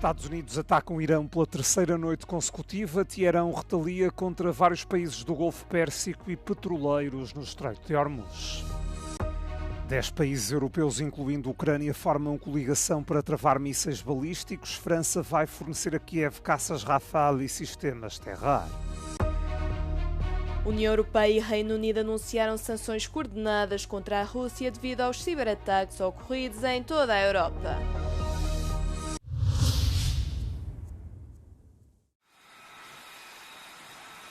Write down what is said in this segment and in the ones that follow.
Estados Unidos atacam o Irão pela terceira noite consecutiva. Teherão retalia contra vários países do Golfo Pérsico e petroleiros no Estreito de Hormuz. 10 países europeus, incluindo a Ucrânia, formam coligação para travar mísseis balísticos. França vai fornecer a Kiev caças Rafale e sistemas terra-ar. União Europeia e Reino Unido anunciaram sanções coordenadas contra a Rússia devido aos ciberataques ocorridos em toda a Europa.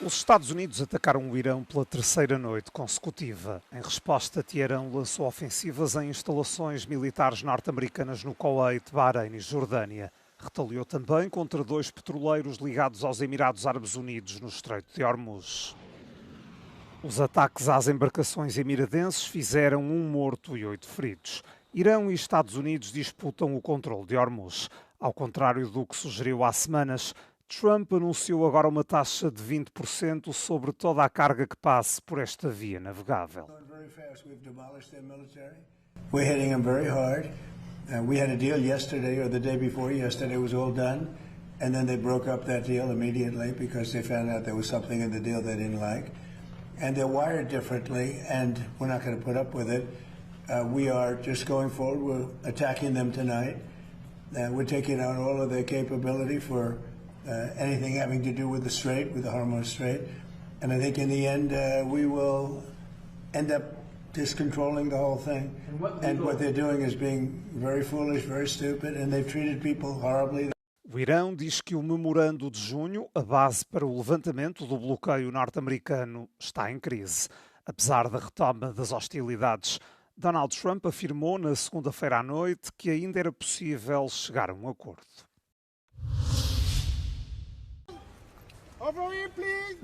Os Estados Unidos atacaram o Irão pela terceira noite consecutiva. Em resposta, Teherão lançou ofensivas em instalações militares norte-americanas no Kuwait, Bahrein e Jordânia. Retaliou também contra 2 petroleiros ligados aos Emirados Árabes Unidos no Estreito de Hormuz. Os ataques às embarcações emiradenses fizeram 1 morto e 8 feridos. Irão e Estados Unidos disputam o controle de Hormuz. Ao contrário do que sugeriu há semanas, Trump anunciou agora uma taxa de 20% sobre toda a carga que passe por esta via navegável. We're hitting them very hard. We had a deal yesterday or the day before yesterday was all done, and then they broke up that deal immediately because they found out there was something in the deal they didn't like. And they're wired differently, and we're not going to put up with it. We are just going forward. We're attacking them tonight. We're taking out all of their capability for anything having to do with the Strait, with the Hormuz Strait. And I think in the end, we will end up just controlling the whole thing. And what they're doing is being very foolish, very stupid, and they've treated people horribly. O Irão diz que o memorando de junho, a base para o levantamento do bloqueio norte-americano, está em crise. Apesar da retoma das hostilidades, Donald Trump afirmou na segunda-feira à noite que ainda era possível chegar a um acordo.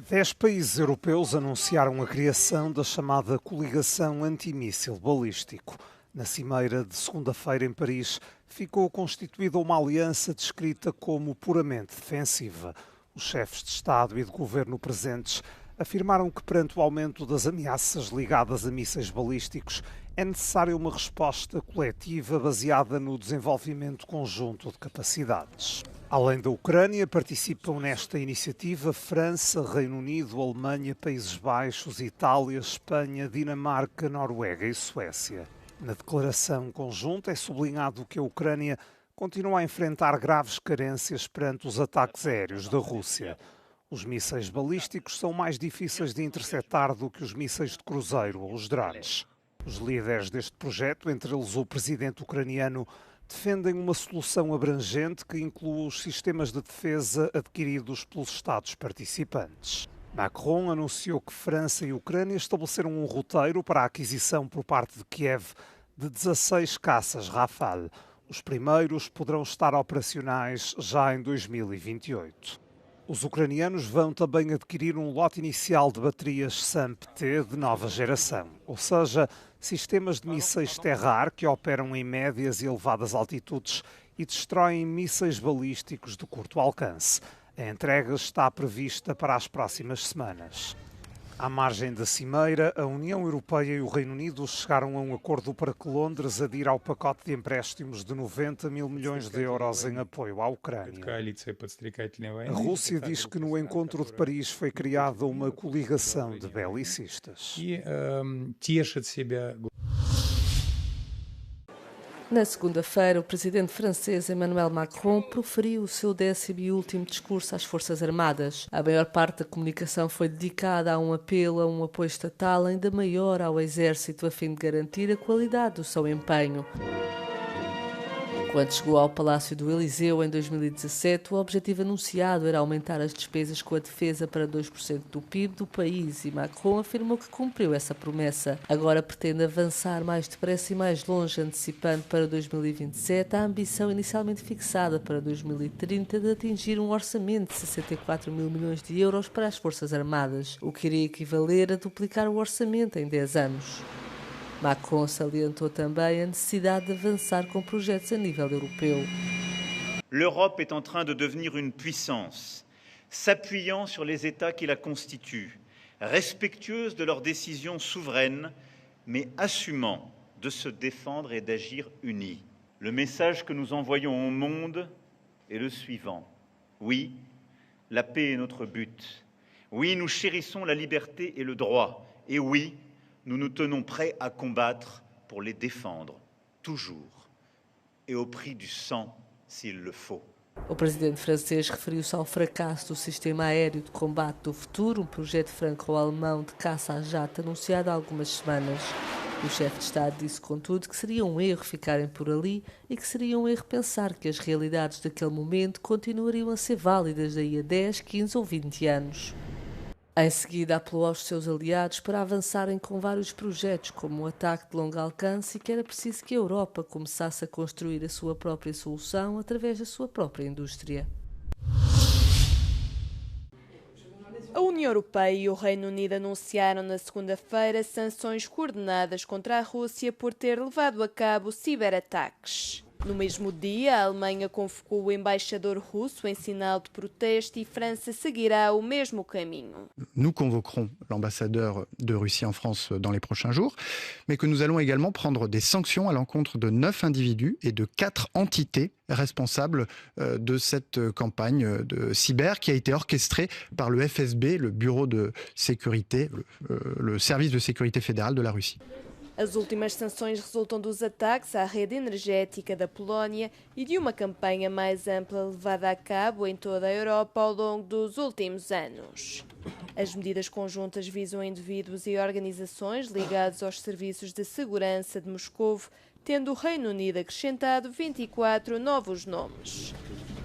10 países europeus anunciaram a criação da chamada coligação antimíssil balístico. Na cimeira de segunda-feira em Paris, ficou constituída uma aliança descrita como puramente defensiva. Os chefes de Estado e de Governo presentes afirmaram que, perante o aumento das ameaças ligadas a mísseis balísticos, é necessária uma resposta coletiva baseada no desenvolvimento conjunto de capacidades. Além da Ucrânia, participam nesta iniciativa França, Reino Unido, Alemanha, Países Baixos, Itália, Espanha, Dinamarca, Noruega e Suécia. Na declaração conjunta é sublinhado que a Ucrânia continua a enfrentar graves carências perante os ataques aéreos da Rússia. Os mísseis balísticos são mais difíceis de interceptar do que os mísseis de cruzeiro ou os drones. Os líderes deste projeto, entre eles o presidente ucraniano, defendem uma solução abrangente que inclua os sistemas de defesa adquiridos pelos Estados participantes. Macron anunciou que França e Ucrânia estabeleceram um roteiro para a aquisição por parte de Kiev de 16 caças Rafale. Os primeiros poderão estar operacionais já em 2028. Os ucranianos vão também adquirir um lote inicial de baterias SAM-PT de nova geração, ou seja, sistemas de mísseis terra-ar que operam em médias e elevadas altitudes e destroem mísseis balísticos de curto alcance. A entrega está prevista para as próximas semanas. À margem da cimeira, a União Europeia e o Reino Unido chegaram a um acordo para que Londres adira ao pacote de empréstimos de 90 mil milhões de euros em apoio à Ucrânia. A Rússia diz que no encontro de Paris foi criada uma coligação de belicistas. Na segunda-feira, o presidente francês Emmanuel Macron proferiu o seu 10º e último discurso às Forças Armadas. A maior parte da comunicação foi dedicada a um apelo a um apoio estatal ainda maior ao Exército, a fim de garantir a qualidade do seu empenho. Quando chegou ao Palácio do Eliseu em 2017, o objetivo anunciado era aumentar as despesas com a defesa para 2% do PIB do país e Macron afirmou que cumpriu essa promessa. Agora pretende avançar mais depressa e mais longe, antecipando para 2027 a ambição inicialmente fixada para 2030 de atingir um orçamento de 64 mil milhões de euros para as Forças Armadas, o que iria equivaler a duplicar o orçamento em 10 anos. Macron salientou também a necessidade de avançar com projetos a nível europeu. L'Europe est en train de devenir une puissance, s'appuyant sur les États qui la constituent, respectueuse de leurs décisions souveraines, mais assumant de se défendre et d'agir unis. Le message que nous envoyons au monde est le suivant. Oui, la paix est notre but. Oui, nous chérissons la liberté et le droit. Et oui, nous nous tenons prêts à combattre pour les défendre, toujours, et au prix du sang, s'il le faut. O presidente francês referiu-se ao fracasso do sistema aéreo de combate do futuro, um projeto franco-alemão de caça a jato anunciado há algumas semanas. O chefe de Estado disse, contudo, que seria um erro ficarem por ali e que seria um erro pensar que as realidades daquele momento continuariam a ser válidas daí a 10, 15 ou 20 anos. Em seguida, apelou aos seus aliados para avançarem com vários projetos, como o ataque de longo alcance, e que era preciso que a Europa começasse a construir a sua própria solução através da sua própria indústria. A União Europeia e o Reino Unido anunciaram na segunda-feira sanções coordenadas contra a Rússia por ter levado a cabo ciberataques. No mesmo dia, a Alemanha convocou o embaixador russo em sinal de protesto e França seguirá o mesmo caminho. Nous convoquerons l'ambassadeur de Russie en France dans les prochains jours, mais que nous allons également prendre des sanctions à l'encontre de 9 individus et de 4 entités responsables de cette campagne de cyber qui a été orchestrée par le FSB, le Bureau de sécurité, le service de sécurité fédéral de la Russie. As últimas sanções resultam dos ataques à rede energética da Polónia e de uma campanha mais ampla levada a cabo em toda a Europa ao longo dos últimos anos. As medidas conjuntas visam indivíduos e organizações ligados aos serviços de segurança de Moscovo, tendo o Reino Unido acrescentado 24 novos nomes.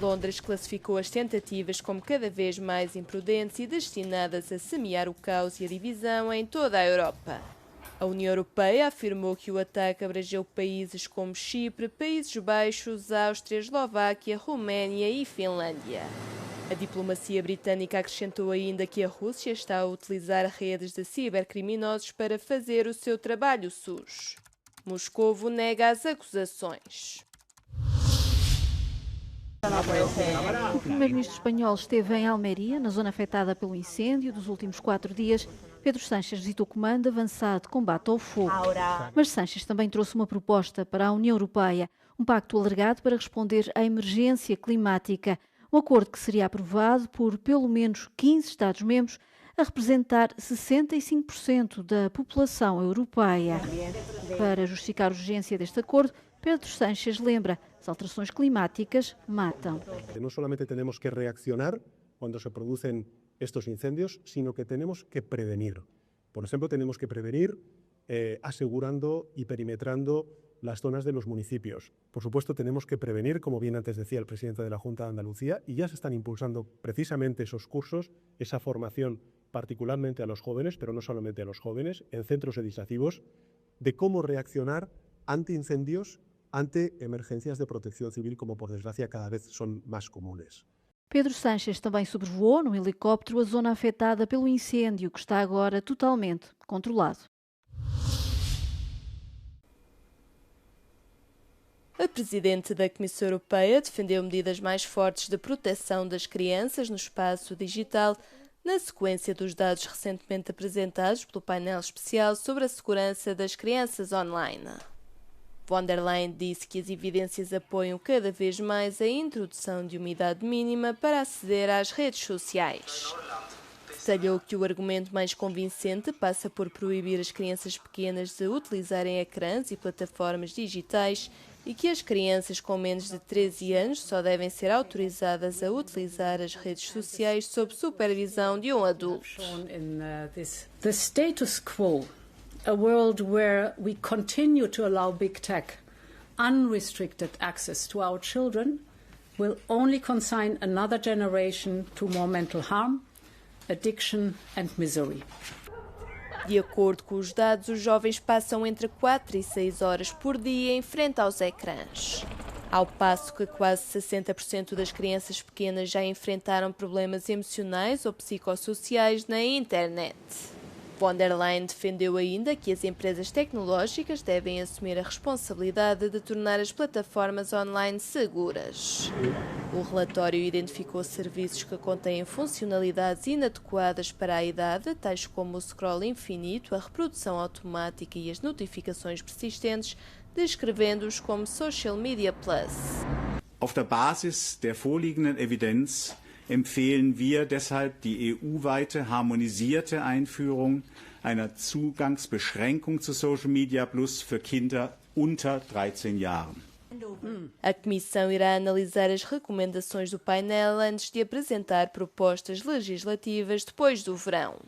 Londres classificou as tentativas como cada vez mais imprudentes e destinadas a semear o caos e a divisão em toda a Europa. A União Europeia afirmou que o ataque abrangeu países como Chipre, Países Baixos, Áustria, Eslováquia, Roménia e Finlândia. A diplomacia britânica acrescentou ainda que a Rússia está a utilizar redes de cibercriminosos para fazer o seu trabalho sujo. Moscovo nega as acusações. O primeiro-ministro espanhol esteve em Almeria, na zona afetada pelo incêndio dos últimos 4 dias. Pedro Sánchez visitou o Comando Avançado de Combate ao Fogo. Mas Sánchez também trouxe uma proposta para a União Europeia, um pacto alargado para responder à emergência climática. Um acordo que seria aprovado por pelo menos 15 Estados-membros, a representar 65% da população europeia. Para justificar a urgência deste acordo, Pedro Sánchez lembra, as alterações climáticas matam. No solamente temos que reaccionar quando se producen estos incendios, sino que tenemos que prevenir. Por ejemplo, tenemos que prevenir asegurando y perimetrando las zonas de los municipios. Por supuesto, tenemos que prevenir, como bien antes decía el presidente de la Junta de Andalucía, y ya se están impulsando precisamente esos cursos, esa formación particularmente a los jóvenes, pero no solamente a los jóvenes, en centros educativos, de cómo reaccionar ante incendios, ante emergencias de protección civil, como por desgracia cada vez son más comunes. Pedro Sánchez também sobrevoou num helicóptero a zona afetada pelo incêndio, que está agora totalmente controlado. A presidente da Comissão Europeia defendeu medidas mais fortes de proteção das crianças no espaço digital, na sequência dos dados recentemente apresentados pelo painel especial sobre a segurança das crianças online. Von der Leyen disse que as evidências apoiam cada vez mais a introdução de uma idade mínima para aceder às redes sociais. Detalhou que o argumento mais convincente passa por proibir as crianças pequenas de utilizarem ecrãs e plataformas digitais e que as crianças com menos de 13 anos só devem ser autorizadas a utilizar as redes sociais sob supervisão de um adulto. The status quo, a world where we continue to allow big tech unrestricted access to our children, will only consign another generation to more mental harm, addiction and misery. De acordo com os dados, os jovens passam entre 4 e 6 horas por dia em frente aos ecrãs. Ao passo que quase 60% das crianças pequenas já enfrentaram problemas emocionais ou psicossociais na internet. Von der Leyen defendeu ainda que as empresas tecnológicas devem assumir a responsabilidade de tornar as plataformas online seguras. O relatório identificou serviços que contêm funcionalidades inadequadas para a idade, tais como o scroll infinito, a reprodução automática e as notificações persistentes, descrevendo-os como Social Media Plus. Auf der Basis der vorliegenden Evidenz empfehlen wir deshalb die EU-weite harmonisierte Einführung einer Zugangsbeschränkung zu Social Media Plus für Kinder unter 13 Jahren. A Comissão irá analisar as recomendações do painel antes de apresentar propostas legislativas depois do verão.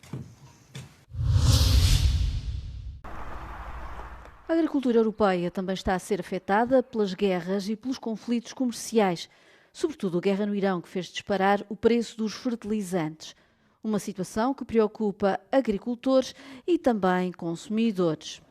A agricultura europeia também está a ser afetada pelas guerras e pelos conflitos comerciais, sobretudo a guerra no Irão, que fez disparar o preço dos fertilizantes. Uma situação que preocupa agricultores e também consumidores.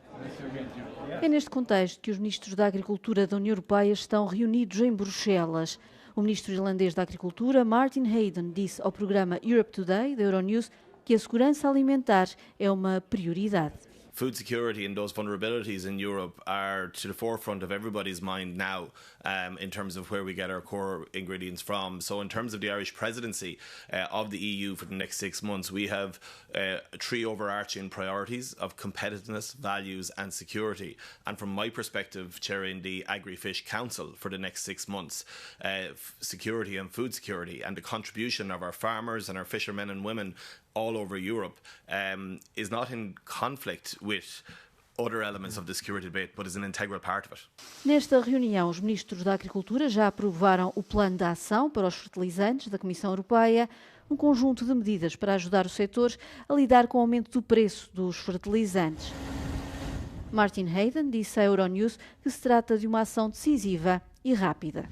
É neste contexto que os ministros da Agricultura da União Europeia estão reunidos em Bruxelas. O ministro irlandês da Agricultura, Martin Hayden, disse ao programa Europe Today, da Euronews, que a segurança alimentar é uma prioridade. Food security and those vulnerabilities in Europe are to the forefront of everybody's mind now in terms of where we get our core ingredients from. So in terms of the Irish presidency of the EU for the next 6 months, we have 3 overarching priorities of competitiveness, values and security. And from my perspective, chairing the Agri-Fish Council for the next 6 months, security and food security and the contribution of our farmers and our fishermen and women all over Europe is not in conflict with other elements of the security debate, but is an integral part of it. Nesta reunião, os ministros da Agricultura já aprovaram o plano de ação para os fertilizantes da Comissão Europeia, um conjunto de medidas para ajudar o setor a lidar com o aumento do preço dos fertilizantes. Martin Hayden disse à Euronews que se trata de uma ação decisiva e rápida.